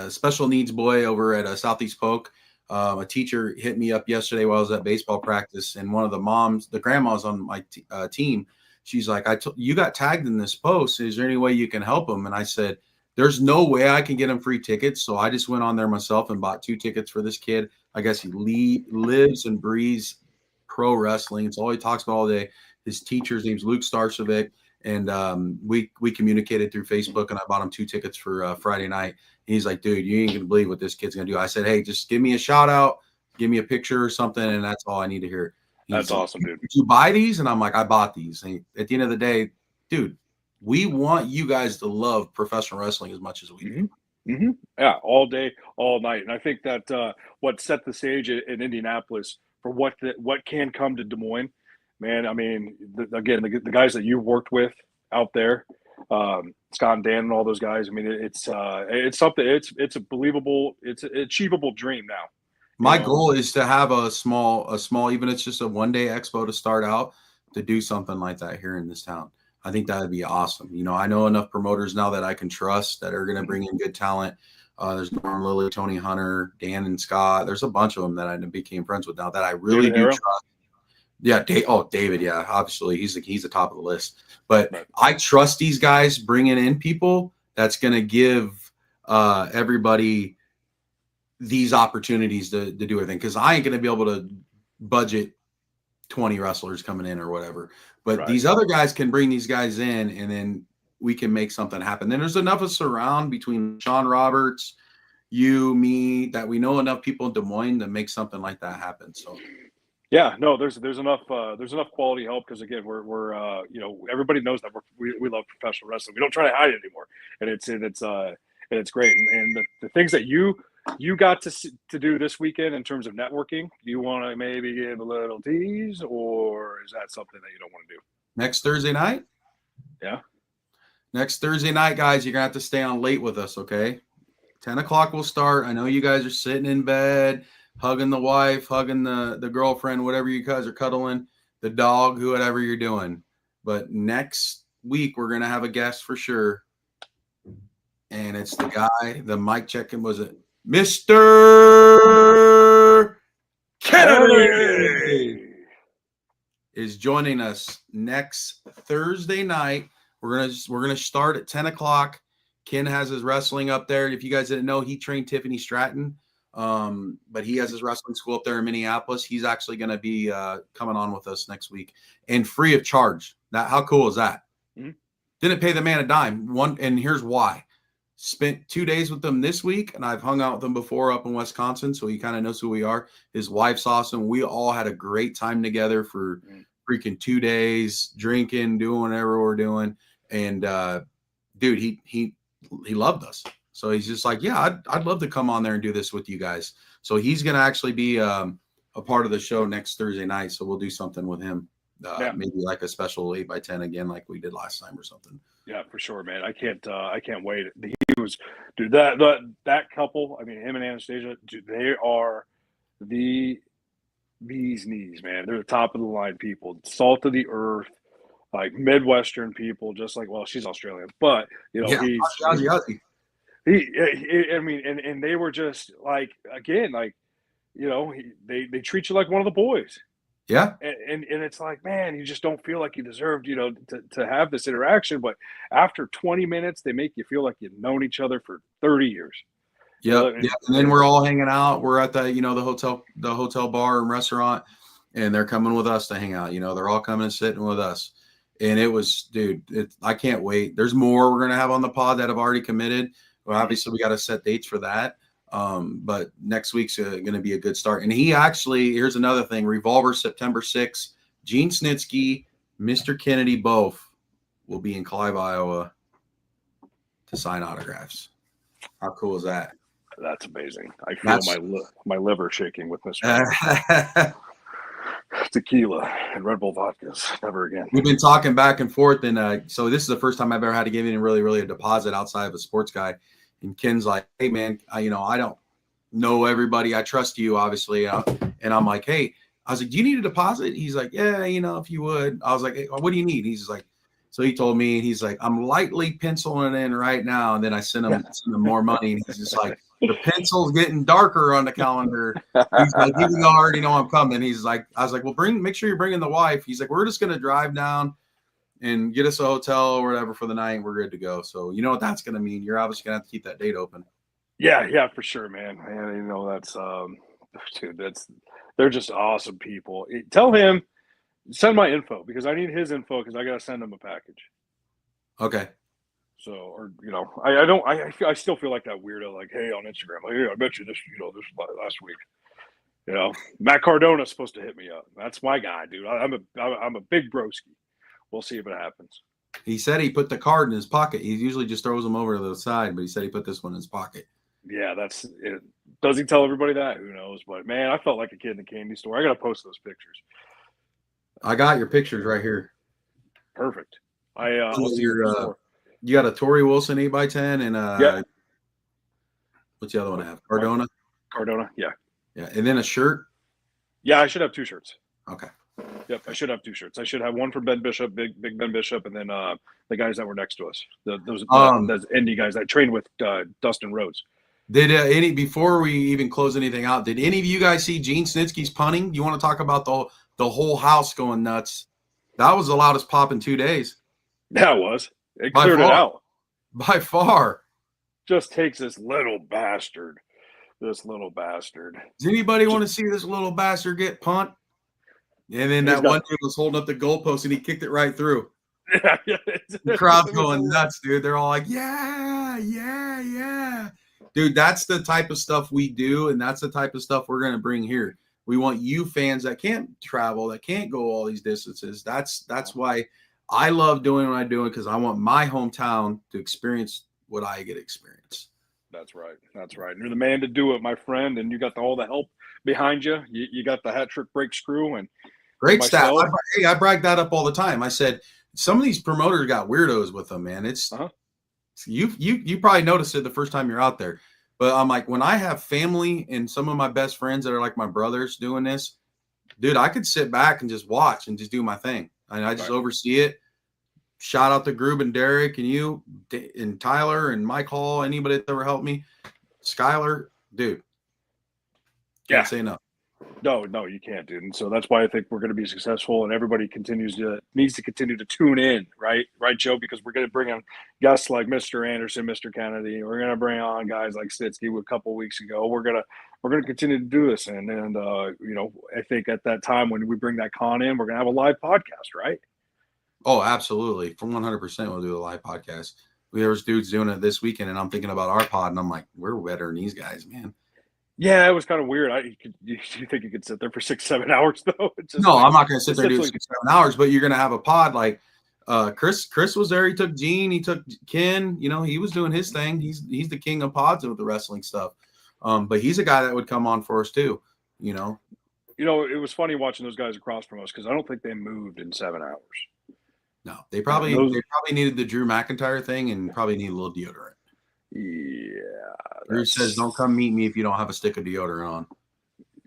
special needs boy over at Southeast Polk. A teacher hit me up yesterday while I was at baseball practice, and one of the grandmas on my team, she's like, you got tagged in this post. Is there any way you can help him? And I said, there's no way I can get him free tickets. So I just went on there myself and bought 2 tickets for this kid. I guess he lives and breathes pro wrestling. It's all he talks about all day. His teacher's name's Luke Starcevic. And we communicated through Facebook, and I bought him 2 tickets for Friday night. And he's like, dude, you ain't going to believe what this kid's going to do. I said, hey, just give me a shout out, give me a picture or something, and that's all I need to hear. That's awesome, dude. Did you buy these? And I'm like, I bought these. And at the end of the day, dude, we want you guys to love professional wrestling as much as we do. Mm-hmm. Yeah, all day, all night. And I think that what set the stage in Indianapolis for what can come to Des Moines, man. The guys that you've worked with out there, Scott and Dan and all those guys. It's something. It's a believable. It's an achievable dream now. My goal is to have a small, even if it's just a one-day expo to start out, to do something like that here in this town. I think that would be awesome. I know enough promoters now that I can trust that are going to bring in good talent. There's Norm Lilly, Tony Hunter, Dan and Scott. There's a bunch of them that I became friends with now that I really do trust. Yeah. David. Yeah, obviously he's the top of the list, but right. I trust these guys bringing in people that's going to give everybody these opportunities to do everything. Cause I ain't going to be able to budget 20 wrestlers coming in or whatever, but right. These other guys can bring these guys in, and then we can make something happen. Then there's enough of surround between Sean Roberts, you, me, that we know enough people in Des Moines to make something like that happen. So yeah, no, there's enough quality help, because again, we're everybody knows that we love professional wrestling. We don't try to hide it anymore, and it's great. And the things that you got to do this weekend in terms of networking, do you want to maybe give a little tease, or is that something that you don't want to do? Next Thursday night? Yeah. Next Thursday night, guys, you're going to have to stay on late with us, okay? 10 o'clock will start. I know you guys are sitting in bed, hugging the wife, hugging the girlfriend, whatever you guys are cuddling, the dog, whatever you're doing. But next week, we're going to have a guest for sure. And it's the guy, the mic checking, was it Mr. Kennedy is joining us next Thursday night. We're gonna start at 10 o'clock. Ken has his wrestling up there. If you guys didn't know, he trained Tiffany Stratton, but he has his wrestling school up there in Minneapolis. He's actually going to be coming on with us next week, and free of charge. How cool is that? Mm-hmm. Didn't pay the man a dime. And here's why. Spent 2 days with them this week, and I've hung out with him before up in Wisconsin, so he kind of knows who we are. His wife's awesome. We all had a great time together for freaking 2 days, drinking, doing whatever we're doing. And dude, he loved us. So he's just like, yeah, I'd love to come on there and do this with you guys. So he's going to actually be a part of the show next Thursday night. So we'll do something with him maybe like a special 8x10 again, like we did last time or something. Yeah, for sure, man. I can't wait. He was, dude. That couple. I mean, him and Anastasia. Dude, they are the bee's knees, man. They're the top of the line people, salt of the earth, like Midwestern people. Just like, well, she's Australian, but Yeah, I mean, and they were just like, again, like, they treat you like one of the boys. Yeah. And it's like, man, you just don't feel like you deserved, to have this interaction. But after 20 minutes, they make you feel like you've known each other for 30 years. Yeah. And then we're all hanging out. We're at the hotel bar and restaurant, and they're coming with us to hang out. They're all coming and sitting with us. And it was, dude, I can't wait. There's more we're going to have on the pod that have already committed. Well, obviously we got to set dates for that. But next week's going to be a good start. And here's another thing, Revolver September 6th, Gene Snitsky, Mr. Kennedy, both will be in Clive, Iowa to sign autographs. How cool is that? That's amazing. I feel my liver shaking with Mr. Tequila and Red Bull vodkas. Never again. We've been talking back and forth. And so this is the first time I've ever had to give in really, really a deposit outside of a sports guy. And Ken's like, hey, man, I don't know everybody. I trust you, obviously. And I'm like, hey, I was like, do you need a deposit? He's like, yeah, if you would. I was like, hey, what do you need? He's like, so he told me, he's like, I'm lightly penciling it in right now. And then I send him more money. And he's just like, the pencil's getting darker on the calendar. He's like, even though I already know I'm coming. He's like, I was like, well, make sure you're bringing the wife. He's like, we're just going to drive down and get us a hotel or whatever for the night. We're good to go. So you know what that's going to mean. You're obviously going to have to keep that date open. Yeah, for sure, man. And that's dude, they're just awesome people. Tell him, send my info because I need his info because I got to send him a package. Okay. So, or I still feel like that weirdo, like, hey, on Instagram, like, hey, I bet you this last week. Matt Cardona's supposed to hit me up. That's my guy, dude. I'm a big broski. We'll see if it happens. He said he put the card in his pocket. He usually just throws them over to the side, but he said he put this one in his pocket. Yeah, that's it. Does he tell everybody that? Who knows? But man, I felt like a kid in a candy store. I got to post those pictures. I got your pictures right here. Perfect. You got a Torrey Wilson 8x10 and what's the other one I have? Cardona, yeah. Yeah, and then a shirt. Yeah, I should have 2 shirts. Okay. Yep, I should have 2 shirts. I should have one for Ben Bishop, big Ben Bishop, and then the guys that were next to us, those indie guys I trained with, Dustin Rhodes. Did before we even close anything out? Did any of you guys see Gene Snitsky's punting? You want to talk about the whole house going nuts? That was the loudest pop in 2 days. That was. It cleared it out. By far. Just takes this little bastard. Does anybody want to see this little bastard get punt? And then that one dude was holding up the goalpost and he kicked it right through. The crowd's going nuts, dude. They're all like, yeah. Dude, that's the type of stuff we do, and that's the type of stuff we're going to bring here. We want you fans that can't travel, that can't go all these distances. That's why I love doing what I'm doing, because I want my hometown to experience what I get to experience. That's right. You're the man to do it, my friend, and you got all the help behind you. You got the hat trick break screw and great staff. I brag that up all the time. I said some of these promoters got weirdos with them, man. It's you probably noticed it the first time you're out there, but I'm like, when I have family and some of my best friends that are like my brothers doing this, dude, I could sit back and just watch and just do my thing, and I just oversee it. Shout out to Grub and Derek and you and Tyler and Mike Hall, anybody that ever helped me. Skylar, dude. Can't say no. No, you can't, dude. And so that's why I think we're going to be successful, and everybody needs to continue to tune in, right, Joe? Because we're going to bring on guests like Mr. Anderson, Mr. Kennedy. We're going to bring on guys like Snitsky a couple of weeks ago. We're going to continue to do this, and I think at that time when we bring that con in, we're going to have a live podcast, right? Oh, absolutely. For 100%, we'll do a live podcast. There was dudes doing it this weekend, and I'm thinking about our pod, and I'm like, we're better than these guys, man. Yeah, it was kind of weird. You think you could sit there for 6-7 hours, though? I'm not going to sit there and do 6-7 hours, but you're going to have a pod like Chris was there. He took Gene. He took Ken. He was doing his thing. He's the king of pods with the wrestling stuff. But he's a guy that would come on for us, too, You know, it was funny watching those guys across from us because I don't think they moved in 7 hours. No, they probably needed the Drew McIntyre thing and probably need a little deodorant. Yeah. Drew says, "Don't come meet me if you don't have a stick of deodorant on."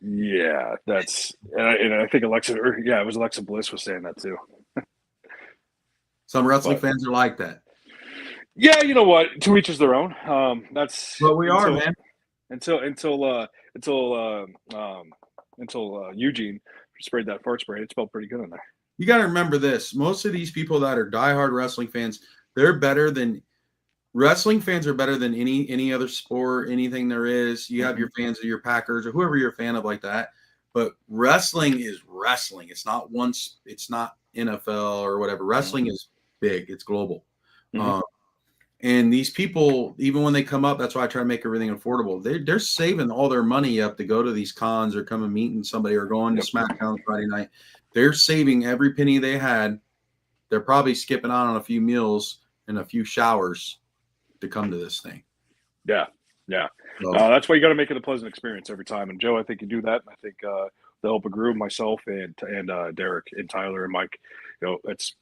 Yeah, and I think it was Alexa Bliss was saying that too. Some wrestling fans are like that. Yeah, you know what? To each is their own. That's what we are, man. Until Eugene sprayed that fart spray, it smelled pretty good in there. You got to remember this: most of these people that are diehard wrestling fans, wrestling fans are better than any other sport, anything there is. You have your fans of your Packers or whoever you're a fan of like that, but wrestling is wrestling. It's not it's not NFL or whatever. Wrestling is big. It's global. And these people, even when they come up, that's why I try to make everything affordable. They're saving all their money up to go to these cons or come and meeting somebody or going to SmackDown Friday night. They're saving every penny they had. They're probably skipping out on a few meals and a few showers to come to this thing. Yeah. So, that's why you got to make it a pleasant experience every time. And Joe, I think you do that. And I think the help of Groove, myself, and Derek and Tyler and Mike, it's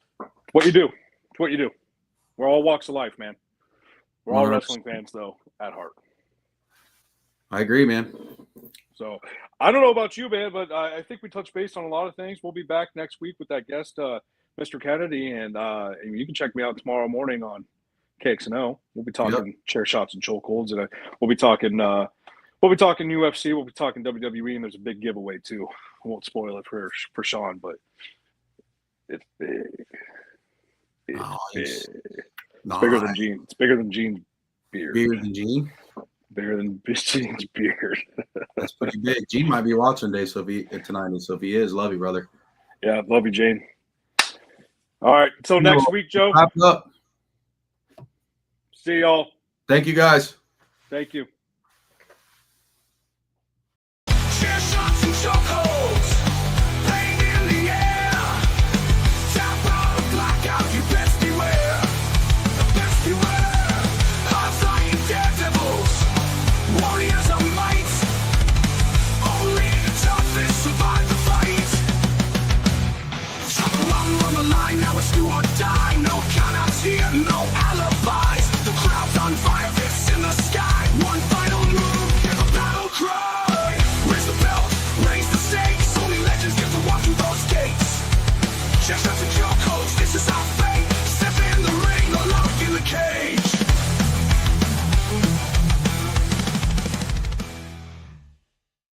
what you do. It's what you do. We're all walks of life, man. We're all wrestling fans, though, at heart. I agree, man. So I don't know about you, man, but I think we touched base on a lot of things. We'll be back next week with that guest, Mr. Kennedy, and you can check me out tomorrow morning on KXNO. We'll be talking chair shots and chokeholds, and we'll be talking UFC. We'll be talking WWE, and there's a big giveaway too. I won't spoil it for Sean, but it's big. It's bigger than Gene. It's bigger than Gene's beard. Bigger than Gene? Bigger than Gene's beard. That's pretty big. Gene might be watching today, tonight. So if he is, love you, brother. Yeah, love you, Gene. All right. Until next week, Joe. Wrap up. See y'all. Thank you, guys. Thank you.